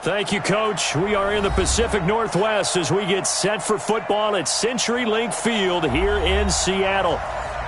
Thank you, Coach. We are in the Pacific Northwest as we get set for football at CenturyLink Field here in Seattle.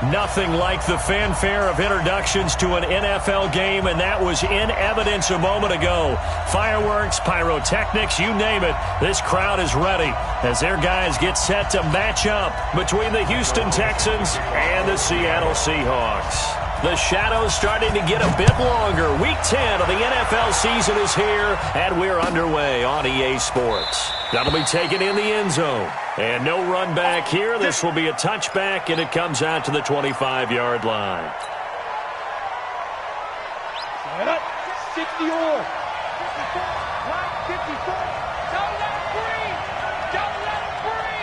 Nothing like the fanfare of introductions to an NFL game, and that was in evidence a moment ago. Fireworks, pyrotechnics, you name it. This crowd is ready as their guys get set to match up between the Houston Texans and the Seattle Seahawks. The shadow's starting to get a bit longer. Week 10 of the NFL season is here, and we're underway on EA Sports. That'll be taken in the end zone. And no run back here. This will be a touchback, and it comes out to the 25-yard line. 60 or 54. Don't let him breathe. Don't let him breathe.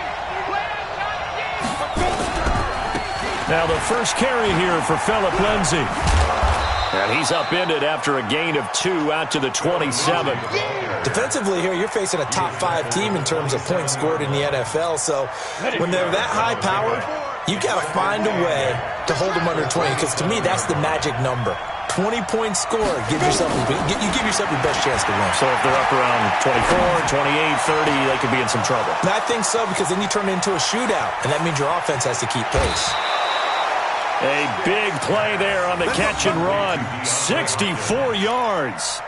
Now the first carry here for Phillip Lindsay. And he's upended after a gain of 2 out to the 27. Defensively here, you're facing a top-5 team in terms of points scored in the NFL. So when they're that high-powered, you got to find a way to hold them under 20. Because to me, that's the magic number. 20-point score. You give yourself your best chance to win. So if they're up around 24, 28, 30, they could be in some trouble. And I think so, because then you turn it into a shootout, and that means your offense has to keep pace. A big play there on the catch and run. 64 yards.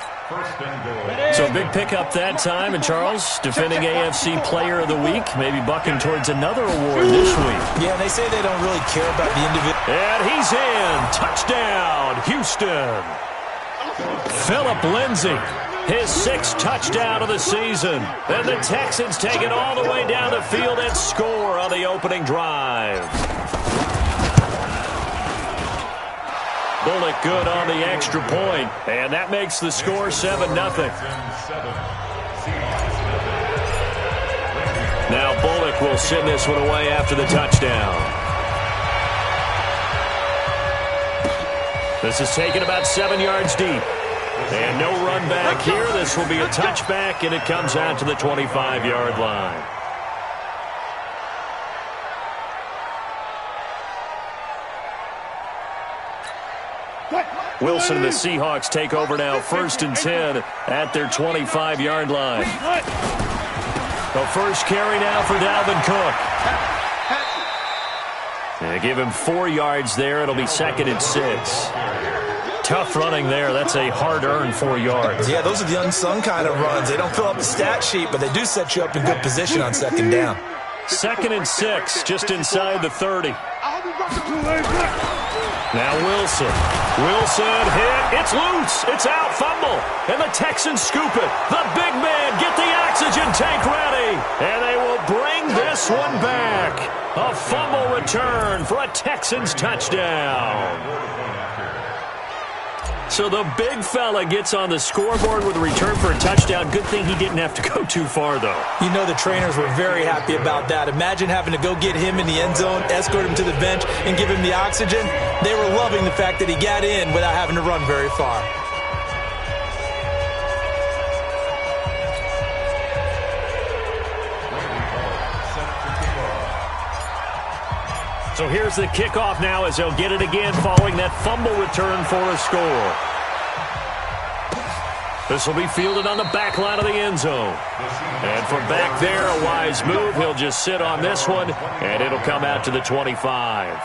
So big pickup that time. And Charles, defending AFC Player of the Week, maybe bucking towards another award this week. Yeah, they say they don't really care about the individual. And he's in. Touchdown, Houston. Phillip Lindsay, his 6th touchdown of the season. And the Texans take it all the way down the field and score on the opening drive. Bullock good on the extra point, and that makes the score 7-0. Now Bullock will send this one away after the touchdown. This is taken about 7 yards deep. And no run back here. This will be a touchback, and it comes out to the 25-yard line. Wilson and the Seahawks take over now, 1st and 10 at their 25-yard line. The first carry now for Dalvin Cook. They give him 4 yards there. It'll be 2nd and 6. Tough running there. That's a hard-earned 4 yards. Yeah, those are the unsung kind of runs. They don't fill up the stat sheet, but they do set you up in good position on 2nd down. 2nd and 6, just inside the 30. Now Wilson. Wilson hit. It's loose. It's out. Fumble. And the Texans scoop it. The big man get the oxygen tank ready. And they will bring this one back. A fumble return for a Texans touchdown. So the big fella gets on the scoreboard with a return for a touchdown. Good thing he didn't have to go too far, though. You know the trainers were very happy about that. Imagine having to go get him in the end zone, escort him to the bench, and give him the oxygen. They were loving the fact that he got in without having to run very far. So here's the kickoff now as they'll get it again following that fumble return for a score. This will be fielded on the back line of the end zone. And from back there, a wise move. He'll just sit on this one, and it'll come out to the 25.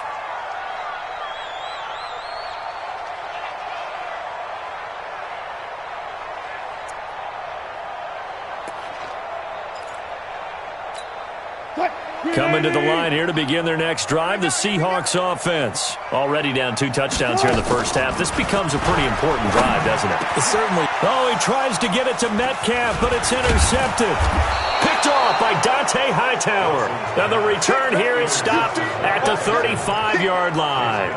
Coming to the line here to begin their next drive, the Seahawks offense. Already down 2 touchdowns here in the first half. This becomes a pretty important drive, doesn't it? It certainly. Oh, he tries to get it to Metcalf, but it's intercepted. Picked off by Dante Hightower. And the return here is stopped at the 35-yard line.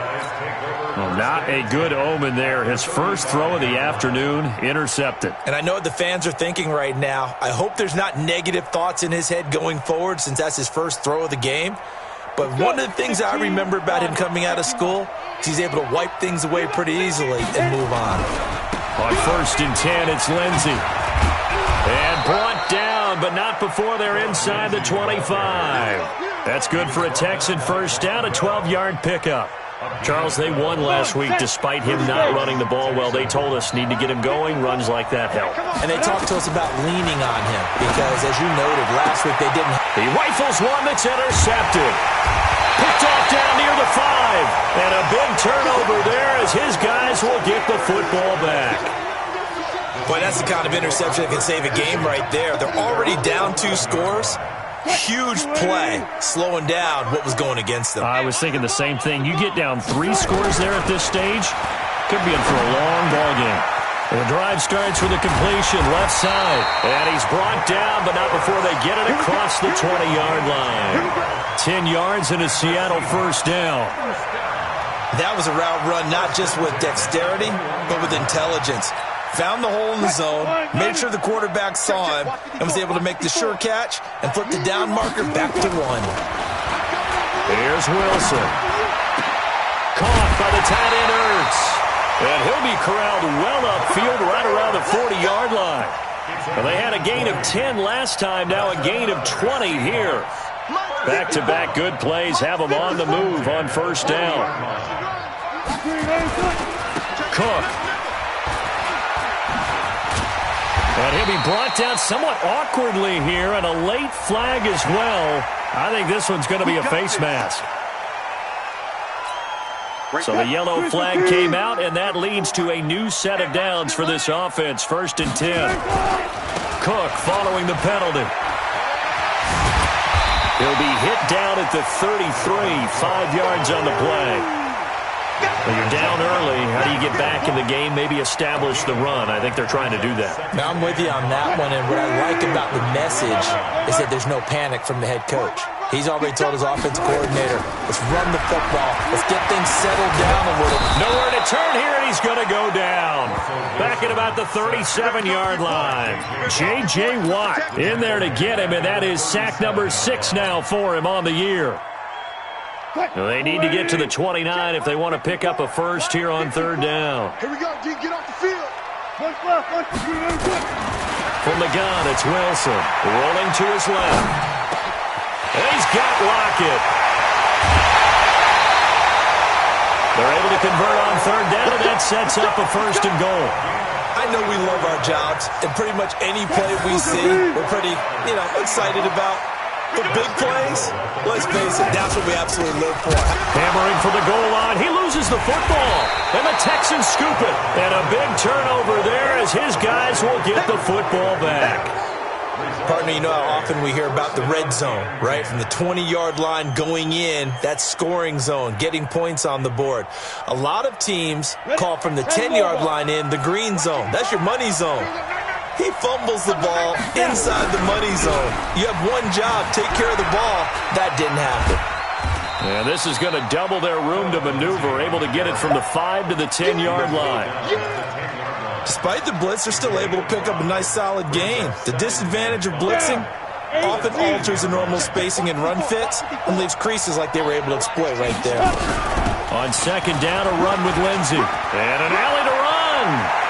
Well, not a good omen there. His first throw of the afternoon, intercepted. And I know what the fans are thinking right now. I hope there's not negative thoughts in his head going forward since that's his first throw of the game. But one of the things I remember about him coming out of school is he's able to wipe things away pretty easily and move on. On 1st and 10, it's Lindsay. And brought down, but not before they're inside the 25. That's good for a Texan first down, a 12-yard pickup. Charles, they won last week despite him not running the ball well. They told us need to get him going. Runs like that help. And they talked to us about leaning on him because, as you noted, last week they didn't. He rifles one that's intercepted. Picked off down near the 5. And a big turnover there as his guys will get the football back. Boy, that's the kind of interception that can save a game right there. They're already down 2 scores. Huge play, slowing down what was going against them. I was thinking the same thing. You get down 3 scores there at this stage, could be in for a long ball game. And the drive starts with a completion left side. And he's brought down, but not before they get it across the 20-yard line. 10 yards and a Seattle first down. That was a route run not just with dexterity, but with intelligence. Found the hole in the zone, made sure the quarterback saw him, and was able to make the sure catch and flip the down marker back to 1. Here's Wilson. Caught by the tight end Ertz. And he'll be corralled well upfield right around the 40-yard line. Well, they had a gain of 10 last time, now a gain of 20 here. Back-to-back good plays have them on the move on first down. Cook. And he'll be brought down somewhat awkwardly here, and a late flag as well. I think this one's going to be a face mask. So the yellow flag came out, and that leads to a new set of downs for this offense. 1st and 10. Cook following the penalty. He'll be hit down at the 33, 5 yards on the play. Well, you're down early. How do you get back in the game, maybe establish the run? I think they're trying to do that. Now, I'm with you on that one, and what I like about the message is that there's no panic from the head coach. He's already told his offensive coordinator, let's run the football. Let's get things settled down a little. Nowhere to turn here, and he's going to go down. Back at about the 37-yard line. J.J. Watt in there to get him, and that is sack number 6 now for him on the year. They need to get to the 29 if they want to pick up a first here on 3rd down. Here we go, D. Get off the field. From the gun, it's Wilson. Rolling to his left. And he's got Lockett. They're able to convert on 3rd down, and that sets up a 1st and goal. I know we love our jobs, and pretty much any play we see, we're pretty, excited about. The big plays, let's face it, that's what we absolutely live for. Hammering for the goal line. He loses the football. And the Texans scoop it. And a big turnover there as his guys will get the football back. Partner, you know how often we hear about the red zone, right? From the 20-yard line going in, that's scoring zone, getting points on the board. A lot of teams call from the 10-yard line in the green zone. That's your money zone. He fumbles the ball inside the money zone. You have one job, take care of the ball. That didn't happen. And this is going to double their room to maneuver, able to get it from the 5 to the 10-yard line. Despite the blitz, they're still able to pick up a nice, solid gain. The disadvantage of blitzing often alters the normal spacing and run fits and leaves creases like they were able to exploit right there. On 2nd down, a run with Lindsey. And an alley to run.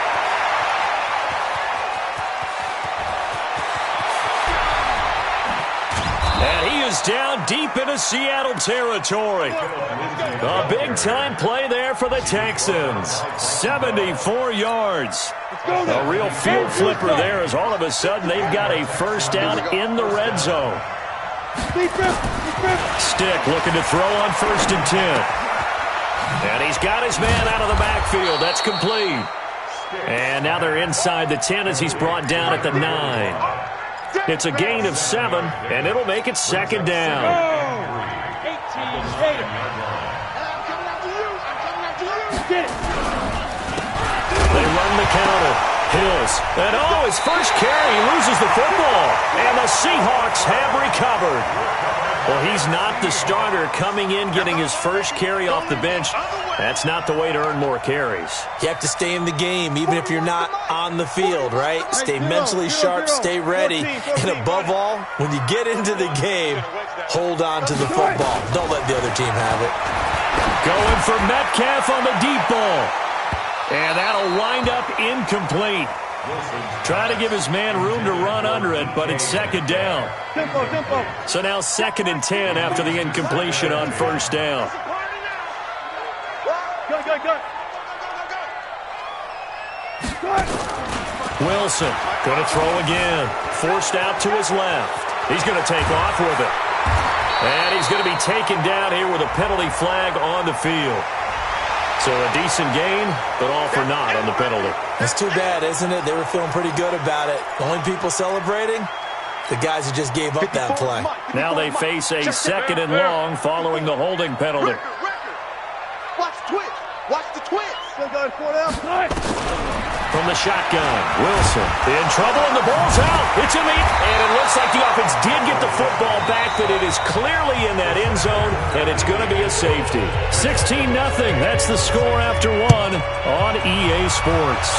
And he is down deep into Seattle territory. A big-time play there for the Texans. 74 yards. A real field flipper there as all of a sudden they've got a first down in the red zone. Stick looking to throw on 1st and 10. And he's got his man out of the backfield. That's complete. And now they're inside the 10 as he's brought down at the 9. It's a gain of 7, and it'll make it 2nd down. They run the counter. Hills. And his first carry, he loses the football. And the Seahawks have recovered. Well, he's not the starter coming in, getting his first carry off the bench. That's not the way to earn more carries. You have to stay in the game, even if you're not on the field, right? Stay mentally sharp, stay ready. And above all, when you get into the game, hold on to the football. Don't let the other team have it. Going for Metcalf on the deep ball. And that'll wind up incomplete. Try to give his man room to run under it, but it's 2nd down. So now 2nd and 10 after the incompletion on 1st down. Wilson going to throw again. Forced out to his left. He's going to take off with it. And he's going to be taken down here with a penalty flag on the field. So a decent gain, but all for naught on the penalty. It's too bad, isn't it? They were feeling pretty good about it. The only people celebrating, the guys who just gave up that play. Now they face a 2nd and long following the holding penalty. Watch the twitch. Watch the twitch. Still going 4 down. From the shotgun, Wilson in trouble, and the ball's out. It's in the and it looks like the offense did get the football back, but it is clearly in that end zone, and it's going to be a safety. 16-0. That's the score after 1 on EA Sports.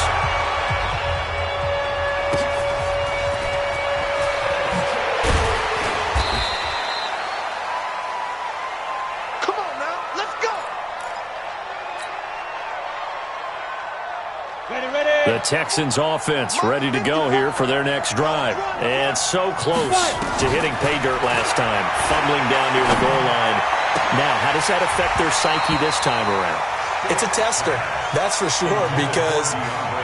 The Texans offense ready to go here for their next drive. And so close to hitting pay dirt last time, fumbling down near the goal line. Now, how does that affect their psyche this time around? It's a tester, that's for sure, because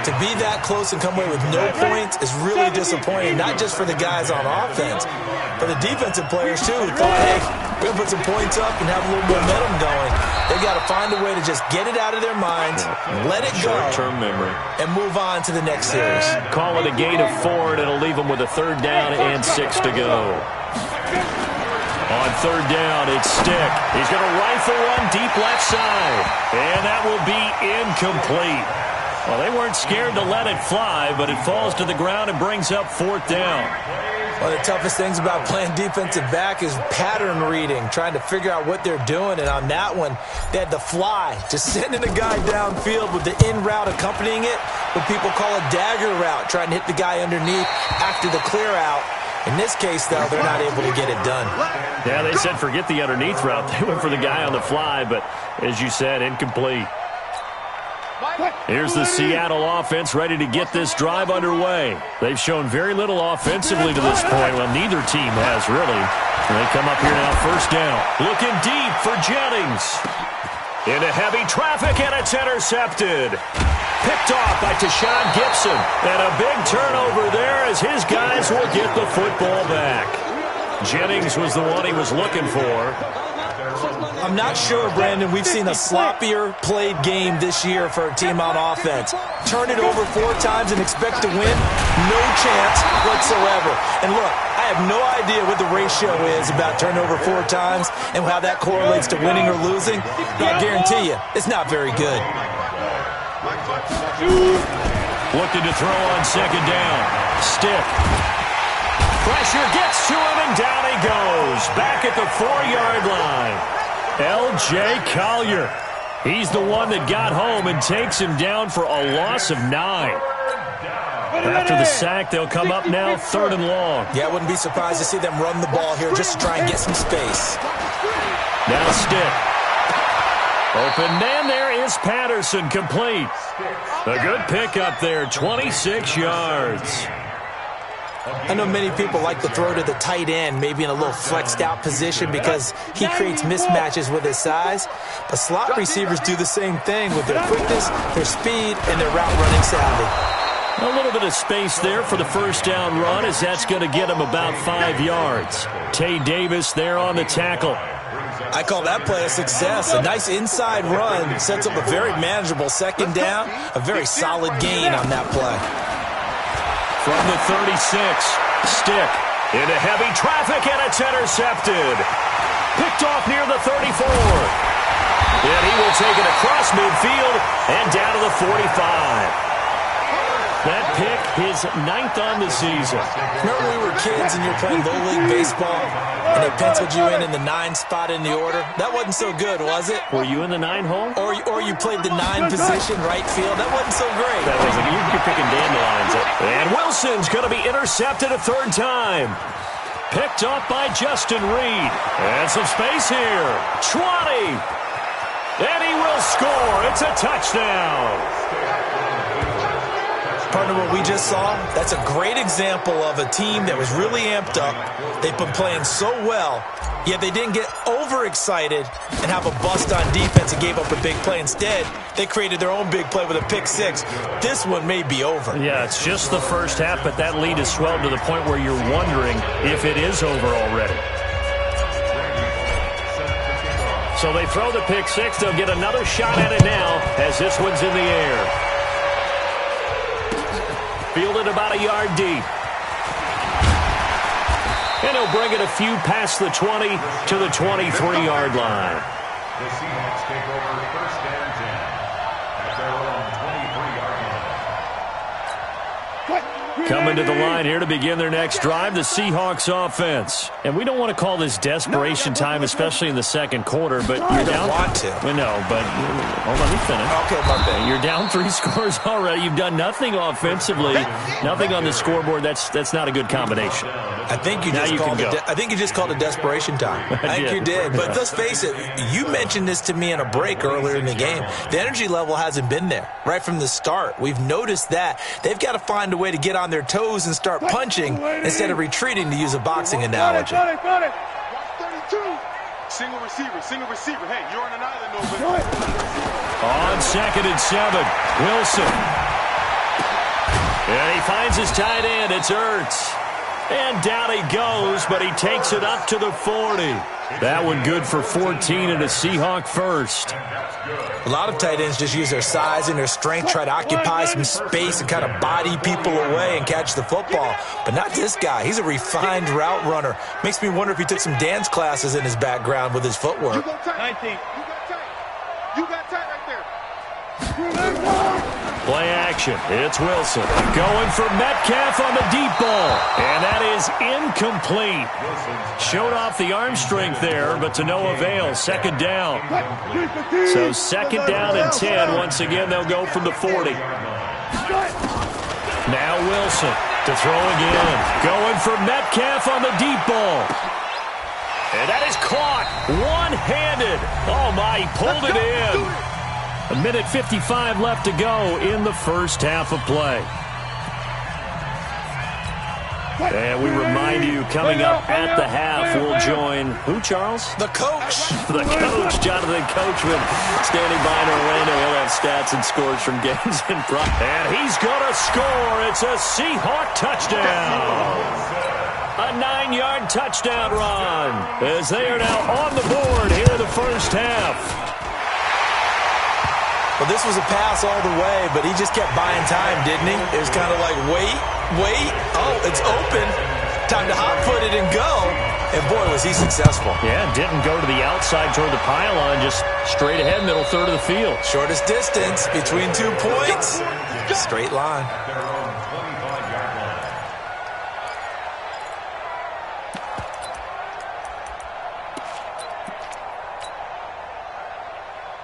to be that close and come away with no points is really disappointing, not just for the guys on offense, but the defensive players, too, who thought, hey, we're going to put some points up and have a little momentum going. They got to find a way to just get it out of their minds, let it go, short-term memory, and move on to the next series. Call it a gain of 4, and it'll leave them with a 3rd down and 6 to go. On 3rd down, it's Stick. He's going to rifle one deep left side, and that will be incomplete. Well, they weren't scared to let it fly, but it falls to the ground and brings up 4th down. One of the toughest things about playing defensive back is pattern reading, trying to figure out what they're doing. And on that one, they had the fly, just sending a guy downfield with the in route accompanying it, what people call a dagger route, trying to hit the guy underneath after the clear out. In this case, though, they're not able to get it done. Yeah, they said forget the underneath route. They went for the guy on the fly, but as you said, incomplete. Here's the Seattle offense ready to get this drive underway. They've shown very little offensively to this point. Well, neither team has, really. They come up here now, 1st down. Looking deep for Jennings. Into heavy traffic, and it's intercepted. Picked off by Tashawn Gibson. And a big turnover there as his guys will get the football back. Jennings was the one he was looking for. I'm not sure, Brandon, we've seen a sloppier played game this year for a team on offense. Turn it over 4 times and expect to win? No chance whatsoever. And look, I have no idea what the ratio is about turnover 4 times and how that correlates to winning or losing. But I guarantee you, it's not very good. Looking to throw on 2nd down. Stick. Pressure gets to him, and down he goes. Back at the 4-yard line. L.J. Collier. He's the one that got home and takes him down for a loss of 9. After the sack, they'll come up now 3rd and long. Yeah, I wouldn't be surprised to see them run the ball here just to try and get some space. Now Stick. Open man, there is Patterson, complete. A good pickup there, 26 yards. I know many people like to throw to the tight end, maybe in a little flexed out position because he creates mismatches with his size. But slot receivers do the same thing with their quickness, their speed, and their route running savvy. A little bit of space there for the 1st down run, as that's going to get him about 5 yards. Tay Davis there on the tackle. I call that play a success. A nice inside run sets up a very manageable 2nd down, a very solid gain on that play. From the 36, Stick into heavy traffic, and it's intercepted. Picked off near the 34. And he will take it across midfield and down to the 45. That pick, his 9th on the season. Remember we were kids and you're playing Little League Baseball, and they penciled you in the 9 spot in the order? That wasn't so good, was it? Were you in the 9 hole? Or you played the 9 position, right field? That wasn't so great. That wasn't. You're picking dandelions. And Wilson's going to be intercepted a 3rd time. Picked up by Justin Reed. And some space here. 20. And he will score. It's a touchdown. Partner, what we just saw, that's a great example of a team that was really amped up. They've been playing so well, yet they didn't get overexcited and have a bust on defense and gave up a big play. Instead, they created their own big play with a pick six. This one may be over. Yeah, it's just the first half, but that lead has swelled to the point where you're wondering if it is over already. So they throw the pick six. They'll get another shot at it now as this one's in the air. Fielded about a yard deep. And he'll bring it a few past the 20 to the 23-yard line. The Seahawks take over first and 10 at their own 23-yard line. Coming to the line here to begin their next drive, the Seahawks offense. And we don't want to call this desperation time, especially in the second quarter, but you're down. Want to. Well, no, but hold on, let me finish. Okay, my bad. You're down 3 scores already. You've done nothing offensively, nothing on the scoreboard. That's not a good combination. I think you just called it desperation time. I think you did. But let's face it, you mentioned this to me in a break earlier in the game. The energy level hasn't been there right from the start. We've noticed that. They've got to find a way to get on their toes and start punching instead of retreating, to use a boxing analogy. Got it. 32. Single receiver. Hey, you're on an island over there. On 2nd and 7, Wilson. And he finds his tight end. It's Ertz. And down he goes, but he takes it up to the 40. That one good for 14 and a Seahawk first. A lot of tight ends just use their size and their strength, try to occupy some space and kind of body people away and catch the football. But not this guy. He's a refined route runner. Makes me wonder if he took some dance classes in his background with his footwork. 19. You got tight right there. Play action. It's Wilson going for Metcalf on the deep ball. And that is incomplete. Showed off the arm strength there, but to no avail. 2nd down. So 2nd down and 10. Once again, they'll go from the 40. Now Wilson to throw again. Going for Metcalf on the deep ball. And that is caught one-handed. Oh, my, he pulled it in. 1:55 left to go in the first half of play. And we remind you, coming up at the half, we'll join who, Charles? The coach. The coach, Jonathan Coachman, standing by in Orlando. He'll have stats and scores from games in front. And he's going to score. It's a Seahawk touchdown. A 9-yard touchdown run as they are now on the board here in the first half. Well, this was a pass all the way, but he just kept buying time, didn't he? It was kind of like, wait. Oh, it's open. Time to hot-foot it and go. And, boy, was he successful. Yeah, didn't go to the outside toward the pylon, just straight ahead, middle third of the field. Shortest distance between 2 points. Straight line.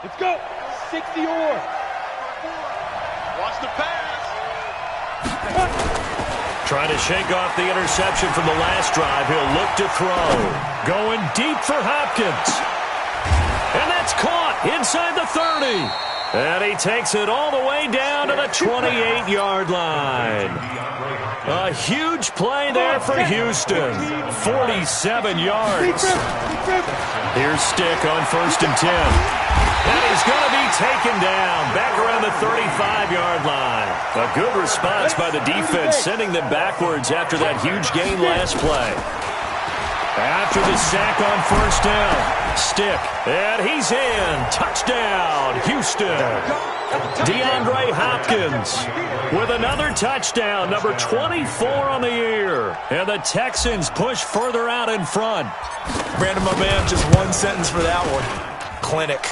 Let's go. 60 or. Watch the pass. Trying to shake off the interception from the last drive. He'll look to throw. Going deep for Hopkins. And that's caught inside the 30. And he takes it all the way down to the 28-yard line. A huge play there for Houston. 47 yards. Here's Stick on 1st and 10. And he's going to be taken down back around the 35-yard line. A good response by the defense, sending them backwards after that huge gain last play. After the sack on 1st down, Stick, and he's in. Touchdown, Houston. DeAndre Hopkins with another touchdown, number 24 on the year. And the Texans push further out in front. Brandon, my man, just one sentence for that one. Clinic.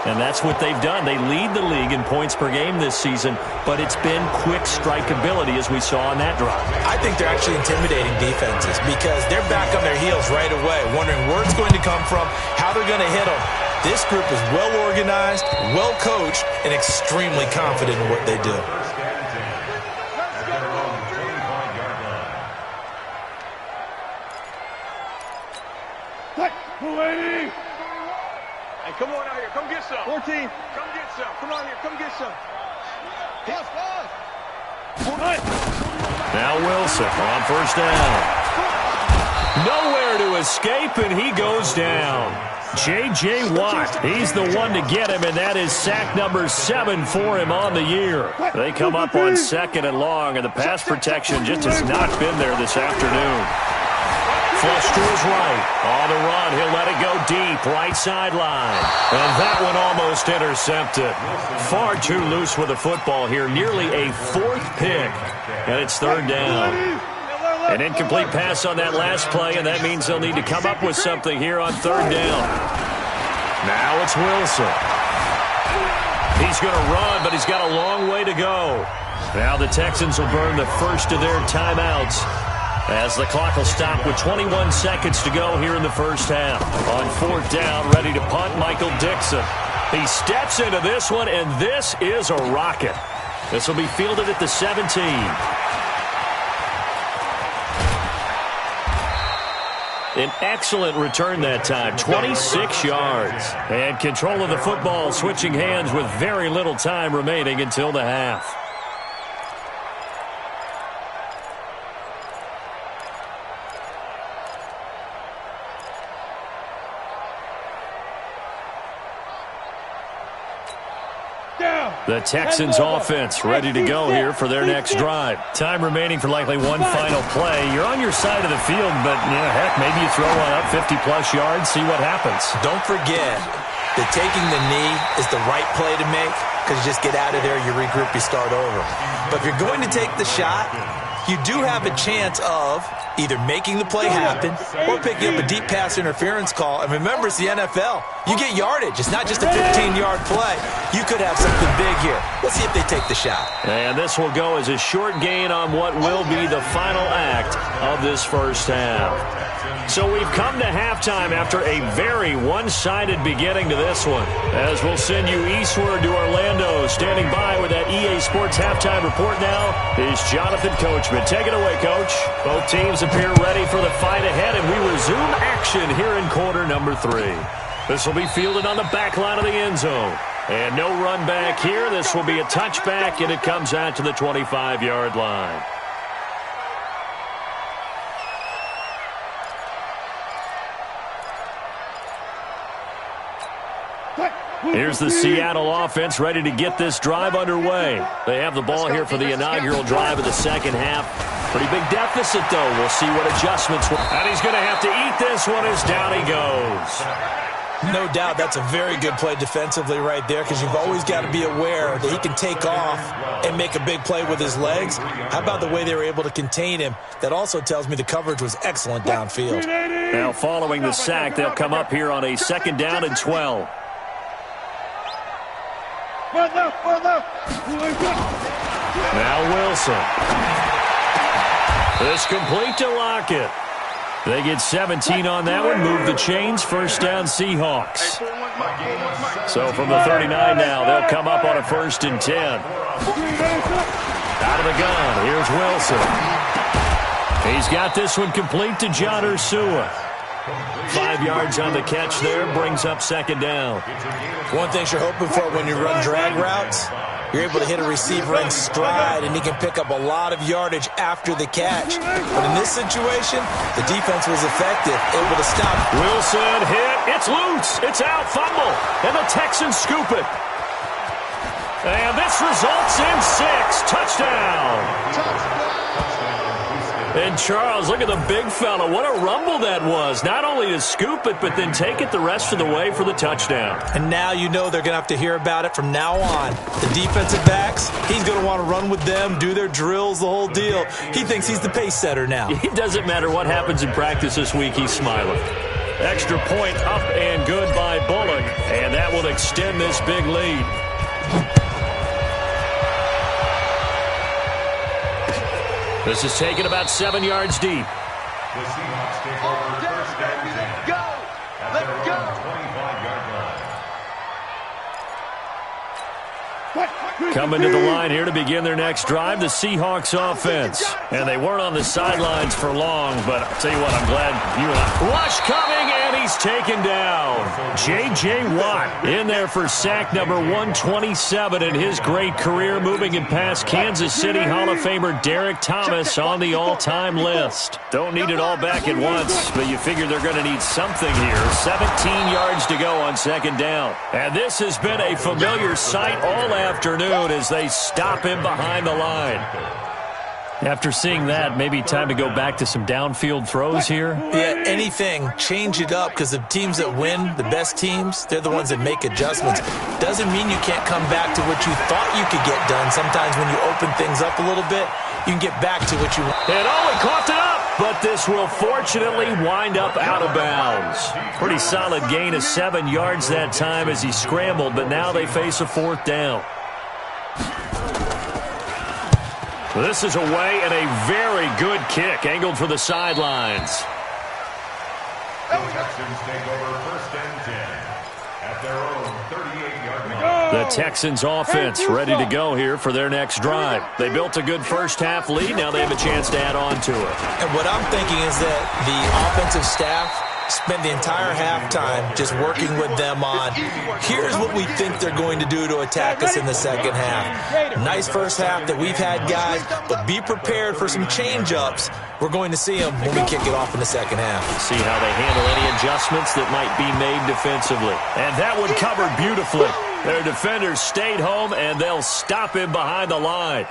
And that's what they've done. They lead the league in points per game this season, but it's been quick strikeability as we saw on that drive. I think they're actually intimidating defenses because they're back on their heels right away, wondering where it's going to come from, how they're going to hit them. This group is well organized, well coached, and extremely confident in what they do. Hey, come on out here. Come get some. 14. Come get some. Come on here. Come get some. Now Wilson on first down. Nowhere to escape, and he goes down. J.J. Watt, he's the one to get him, and that is sack number 7 for him on the year. They come up on 2nd and long, and the pass protection just has not been there this afternoon. Flush to his right. On the run, he'll let it go deep, right sideline. And that one almost intercepted. Far too loose with the football here, nearly a 4th pick, and it's 3rd down. An incomplete pass on that last play, and that means they'll need to come up with something here on 3rd down. Now it's Wilson. He's going to run, but he's got a long way to go. Now the Texans will burn the first of their timeouts as the clock will stop with 21 seconds to go here in the first half. On 4th down, ready to punt, Michael Dixon. He steps into this one, and this is a rocket. This will be fielded at the 17. An excellent return that time, 26 yards. And control of the football switching hands with very little time remaining until the half. The Texans offense ready to go here for their next drive. Time remaining for likely one final play. You're on your side of the field, but heck, maybe you throw one up 50-plus yards, see what happens. Don't forget that taking the knee is the right play to make because you just get out of there, you regroup, you start over. But if you're going to take the shot, you do have a chance of either making the play happen or picking up a deep pass interference call. And remember, it's the NFL. You get yardage. It's not just a 15-yard play. You could have something big here. Let's see if they take the shot. And this will go as a short gain on what will be the final act of this first half. So we've come to halftime after a very one-sided beginning to this one. As we'll send you eastward to Orlando. Standing by with that EA Sports halftime report now is Jonathan Coachman. Take it away, Coach. Both teams appear ready for the fight ahead, and we resume action here in quarter number 3. This will be fielded on the back line of the end zone. And no run back here. This will be a touchback, and it comes out to the 25-yard line. Here's the Seattle offense ready to get this drive underway. They have the ball here for the inaugural drive of the second half. Pretty big deficit, though. We'll see what adjustments. And he's going to have to eat this one as down he goes. No doubt that's a very good play defensively right there because you've always got to be aware that he can take off and make a big play with his legs. How about the way they were able to contain him? That also tells me the coverage was excellent downfield. Now following the sack, they'll come up here on a 2nd down and 12. Now Wilson. This complete to Lockett. They get 17 on that one. Move the chains. First down Seahawks. So from the 39 now, they'll come up on a 1st and 10. Out of the gun. Here's Wilson. He's got this one complete to John Ursua. 5 yards on the catch there, brings up 2nd down. One thing you're hoping for when you run drag routes, you're able to hit a receiver in stride, and he can pick up a lot of yardage after the catch. But in this situation, the defense was effective, able to stop. Wilson hit. It's loose. It's out. Fumble. And the Texans scoop it. And this results in 6. Touchdown. And Charles, look at the big fella. What a rumble that was. Not only to scoop it, but then take it the rest of the way for the touchdown. And now you know they're going to have to hear about it from now on. The defensive backs, he's going to want to run with them, do their drills, the whole deal. He thinks he's the pace setter now. It doesn't matter what happens in practice this week, he's smiling. Extra point up and good by Bullock. And that will extend this big lead. This is taken about 7 yards deep. The Seahawks take over first down and 10. Go! At their own 25-yard line. Coming to the line here to begin their next drive, the Seahawks offense. And they weren't on the sidelines for long, but I'll tell you what, I'm glad you and I... Rush coming, and he's taken down. J.J. Watt in there for sack number 127 in his great career, moving him past Kansas City Hall of Famer Derek Thomas on the all-time list. Don't need it all back at once, but you figure they're going to need something here. 17 yards to go on second down. And this has been a familiar sight all afternoon as they stop him behind the line. After seeing that, maybe time to go back to some downfield throws here. Yeah, anything. Change it up, because the teams that win, the best teams, they're the ones that make adjustments. Doesn't mean you can't come back to what you thought you could get done. Sometimes when you open things up a little bit, you can get back to what you want. And he coughed it up, but this will fortunately wind up out of bounds. Pretty solid gain of 7 yards that time as he scrambled, but now they face a fourth down. This is away and a very good kick, angled for the sidelines. The Texans take over first and 10 at their own 38-yard line. The Texans offense ready to go here for their next drive. They built a good first-half lead. Now they have a chance to add on to it. And what I'm thinking is that the offensive staff spend the entire halftime just working with them on, here's what we think they're going to do to attack us in the second half. Nice first half that we've had, guys, but be prepared for some change-ups. We're going to see them when we kick it off in the second half. See how they handle any adjustments that might be made defensively. And that one covered beautifully. Their defenders stayed home, and they'll stop him behind the line.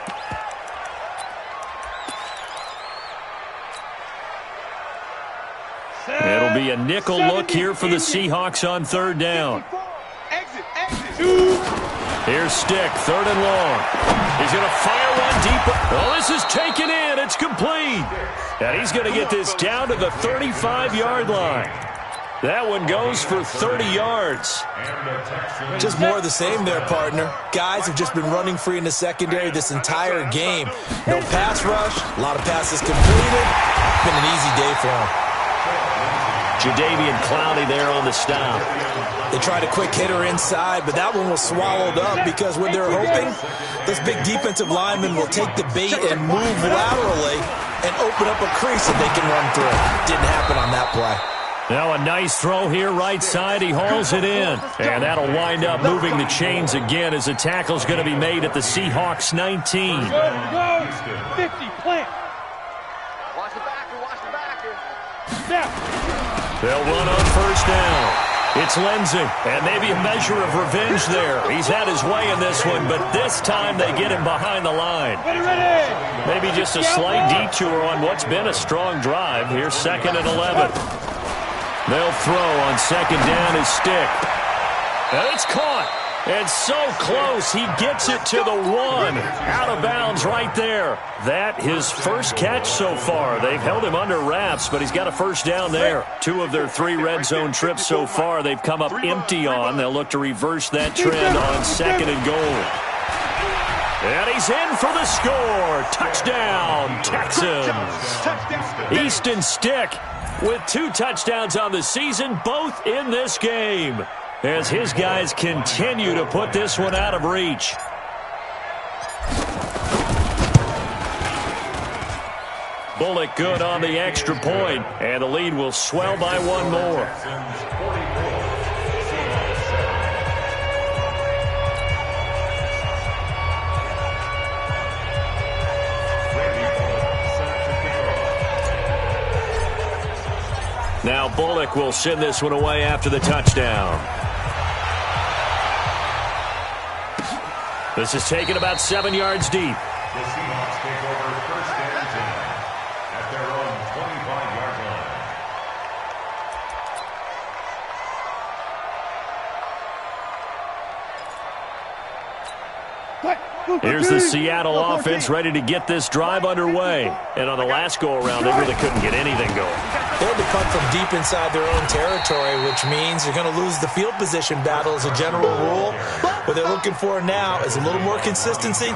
It'll be a nickel look here for the Seahawks on third down. Here's Stick, third and long. He's going to fire one deep. Oh, this is taken in. It's complete. And he's going to get this down to the 35-yard line. That one goes for 30 yards. Just more of the same there, partner. Guys have just been running free in the secondary this entire game. No pass rush, a lot of passes completed. Been an easy day for them. Jadeveon Clowney there on the stop. They tried a quick hitter inside, but that one was swallowed up because when they're hoping, those big defensive linemen will take the bait and move laterally and open up a crease that they can run through. Didn't happen on that play. Now a nice throw here right side. He hauls it in. And that'll wind up moving the chains again as the tackle's going to be made at the Seahawks 19. Go. 50, plant. Watch the backer. Snap. They'll run on first down. It's Lindsey, and maybe a measure of revenge there. He's had his way in this one, but this time they get him behind the line. Maybe just a slight detour on what's been a strong drive. Here's 2nd and 11. They'll throw on second down his Stick. And it's caught. And so close, he gets it to the 1. Out of bounds right there. That his first catch so far. They've held him under wraps, but he's got a first down there. 2 of their 3 red zone trips so far they've come up empty on. They'll look to reverse that trend on 2nd and goal. And he's in for the score. Touchdown, Texans. Easton Stick with 2 touchdowns on the season, both in this game, as his guys continue to put this one out of reach. Bullock good on the extra point, and the lead will swell by 1 more. Now Bullock will send this one away after the touchdown. This is taken about 7 yards deep. The Seahawks take over first and 10 at their own 25-yard line. Here's the Seattle offense ready to get this drive underway. And on the last go-around, they really couldn't get anything going. They had to punt from deep inside their own territory, which means you're going to lose the field position battle as a general rule. What they're looking for now is a little more consistency,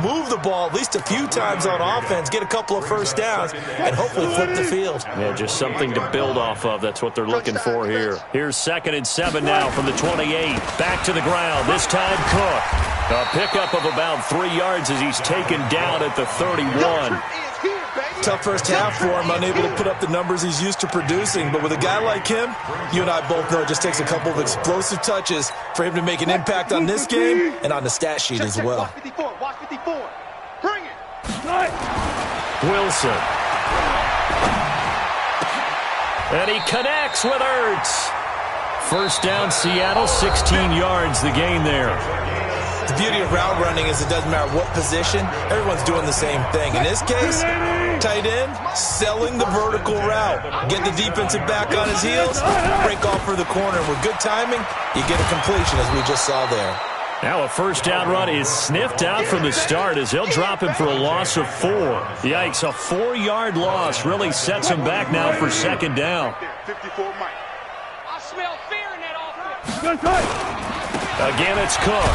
move the ball at least a few times on offense, get a couple of first downs, and hopefully flip the field. Yeah, just something to build off of. That's what they're looking for here. Here's 2nd and 7 now from the 28. Back to the ground. This time Cook. A pickup of about 3 yards as he's taken down at the 31. Tough first half for him, unable to put up the numbers he's used to producing. But with a guy like him, you and I both know it just takes a couple of explosive touches for him to make an impact on this game and on the stat sheet as well. Watch 54. Watch 54. Bring it. Wilson. And he connects with Ertz. First down, Seattle, 16 yards the gain there. The beauty of route running is it doesn't matter what position, everyone's doing the same thing. In this case, tight end, selling the vertical route. Get the defensive back on his heels, break off for the corner. With good timing, you get a completion as we just saw there. Now a first down run is sniffed out from the start as they'll drop him for a loss of 4. Yikes, a 4-yard loss really sets him back now for 2nd down. 54 Mike. I smell fear in that offense. Again, it's Cook.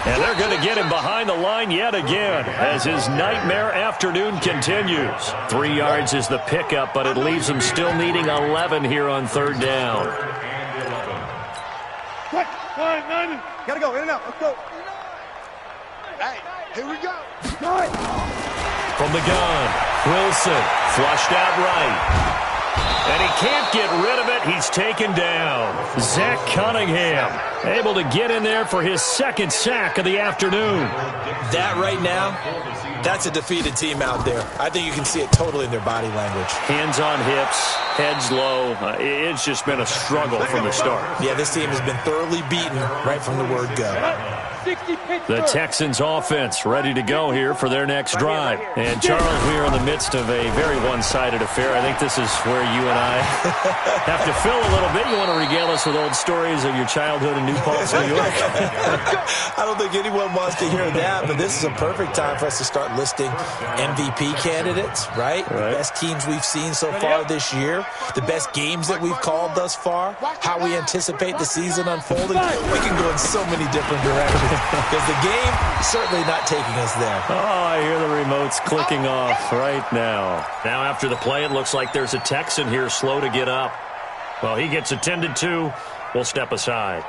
And they're going to get him behind the line yet again as his nightmare afternoon continues. 3 yards is the pickup, but it leaves him still needing 11 here on 3rd down. Gotta go, in and out. Let's go. Hey, here we go. From the gun, Wilson flushed out right. And he can't get rid of it. He's taken down. Zach Cunningham able to get in there for his 2nd sack of the afternoon. That right now, that's a defeated team out there. I think you can see it totally in their body language. Hands on hips, heads low. It's just been a struggle from the start. Yeah, this team has been thoroughly beaten right from the word go. The Texans offense ready to go here for their next drive. And Charles, we are in the midst of a very one-sided affair. I think this is where you and I have to fill a little bit. You want to regale us with old stories of your childhood in New Paltz, New York? I don't think anyone wants to hear that, but this is a perfect time for us to start listing MVP candidates, right? The best teams we've seen so far this year, the best games that we've called thus far, how we anticipate the season unfolding. We can go in so many different directions. Because the game certainly not taking us there. Oh, I hear the remotes clicking off right now. Now after the play, it looks like there's a Texan here slow to get up. Well, he gets attended to. We'll step aside.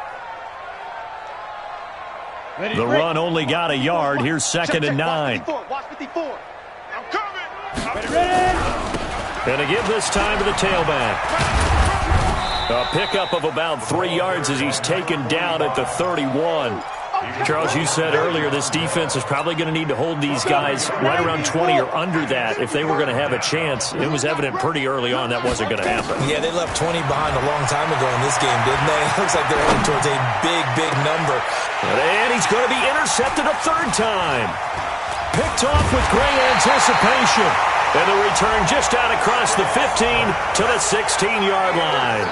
The run only got a yard. Here's 2nd and 9. Watch 54. I'm coming. Going to give this time to the tailback. A pickup of about 3 yards as he's taken down at the 31. Charles, you said earlier this defense is probably going to need to hold these guys right around 20 or under that if they were going to have a chance. It was evident pretty early on that wasn't going to happen. Yeah, they left 20 behind a long time ago in this game, didn't they? It looks like they're heading towards a big, big number. And he's going to be intercepted a 3rd time. Picked off with great anticipation. And the return just out across the 15 to the 16-yard line.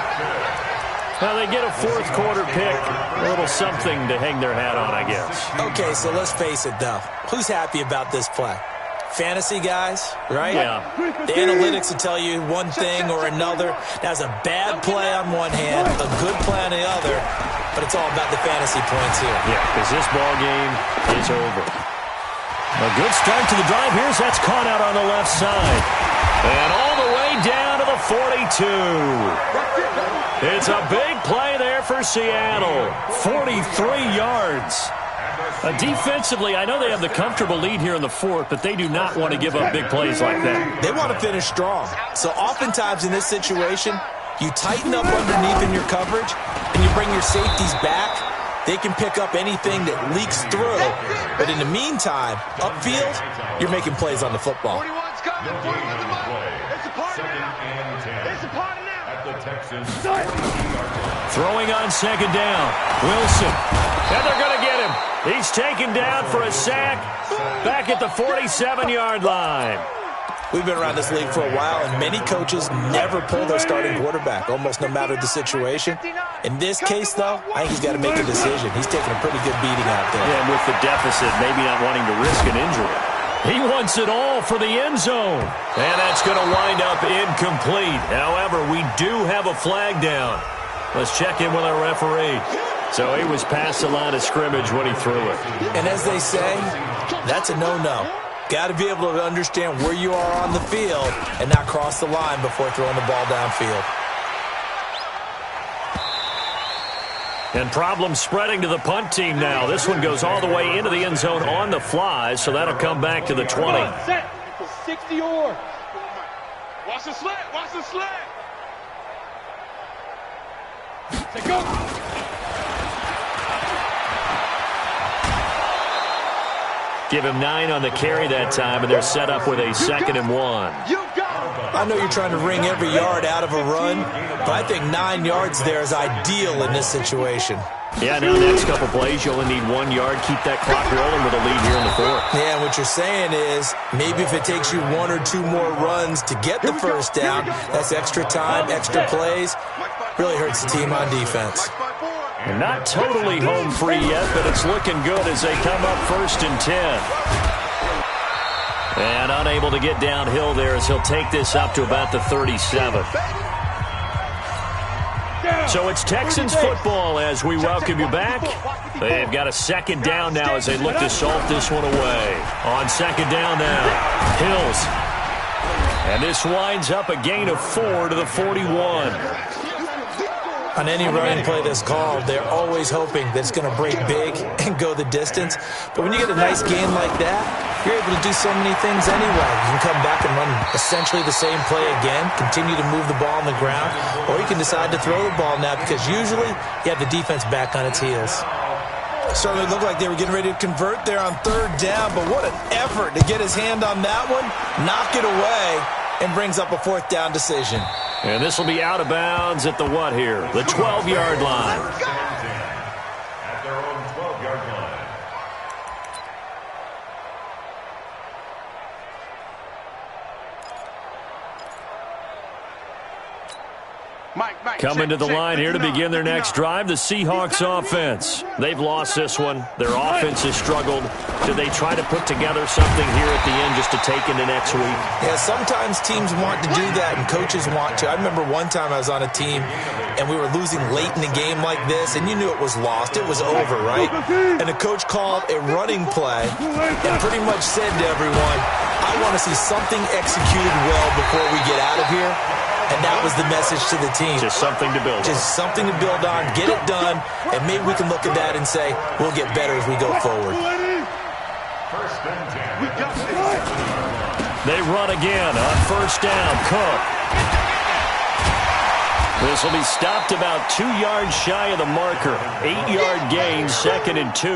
Now they get a 4th quarter pick, a little something to hang their hat on, I guess. Okay, so let's face it, though. Who's happy about this play? Fantasy guys, right? Yeah. The analytics will tell you one thing or another. That's a bad play on one hand, a good play on the other, but it's all about the fantasy points here. Yeah, because this ball game is over. A good start to the drive. Here's that's caught out on the left side. And all the way down to the 42. It's a big play there for Seattle. 43 yards. Defensively, I know they have the comfortable lead here in the 4th, but they do not want to give up big plays like that. They want to finish strong. So oftentimes in this situation, you tighten up underneath in your coverage, and you bring your safeties back. They can pick up anything that leaks through. But in the meantime, upfield, you're making plays on the football. 41's coming. 41's the ball. It's a party now. It's a party now. At the Texans. Throwing on 2nd down. Wilson. And they're going to get him. He's taken down for a sack back at the 47-yard line. We've been around this league for a while, and many coaches never pull their starting quarterback, almost no matter the situation. In this case, though, I think he's got to make a decision. He's taking a pretty good beating out there. Yeah, and with the deficit, maybe not wanting to risk an injury. He wants it all for the end zone. And that's going to wind up incomplete. However, we do have a flag down. Let's check in with our referee. So he was past the line of scrimmage when he threw it. And as they say, that's a no-no. Got to be able to understand where you are on the field and not cross the line before throwing the ball downfield. And problems spreading to the punt team now. This one goes all the way into the end zone on the fly, so that'll come back to the 20. Set. 60 or. Watch the slant. Watch the slant. Say go. Give him 9 on the carry that time, and they're set up with a 2nd and 1. I know you're trying to wring every yard out of a run, but I think 9 yards there is ideal in this situation. Yeah, now next couple plays, you only need 1 yard. Keep that clock rolling with a lead here in the 4th. Yeah, and what you're saying is maybe if it takes you 1 or 2 more runs to get the first down, that's extra time, extra plays, really hurts the team on defense. And not totally home free yet, but it's looking good as they come up 1st and 10. And unable to get downhill there as he'll take this up to about the 37. So it's Texans football as we welcome you back. They've got a 2nd down now as they look to salt this one away. On 2nd down now, Hills. And this winds up a gain of 4 to the 41. On any running play that's called, they're always hoping that it's going to break big and go the distance. But when you get a nice gain like that, you're able to do so many things anyway. You can come back and run essentially the same play again, continue to move the ball on the ground, or you can decide to throw the ball now because usually you have the defense back on its heels. Certainly looked like they were getting ready to convert there on 3rd down, but what an effort to get his hand on that one, knock it away, and brings up a 4th down decision. And this will be out of bounds at the what here? The 12-yard line. At their own 12-yard line. Coming to the line here to begin their next drive, the Seahawks offense. They've lost this one. Their offense has struggled. Do they try to put together something here at the end just to take into next week? Yeah, sometimes teams want to do that and coaches want to. I remember one time I was on a team and we were losing late in the game like this, and you knew it was lost. It was over, right? And the coach called a running play and pretty much said to everyone, I want to see something executed well before we get out of here. And that was the message to the team. Just something to build on. Just something to build on, get it done, and maybe we can look at that and say, we'll get better as we go forward. 1st and 10. They run again on 1st down. Cook. This will be stopped about 2 yards shy of the marker. 8-yard gain, 2nd and 2.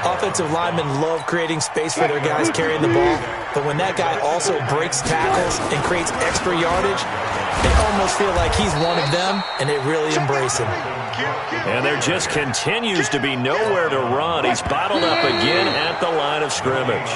Offensive linemen love creating space for their guys carrying the ball, but when that guy also breaks tackles and creates extra yardage, they almost feel like he's one of them, and they really embrace him. And there just continues to be nowhere to run. He's bottled up again at the line of scrimmage.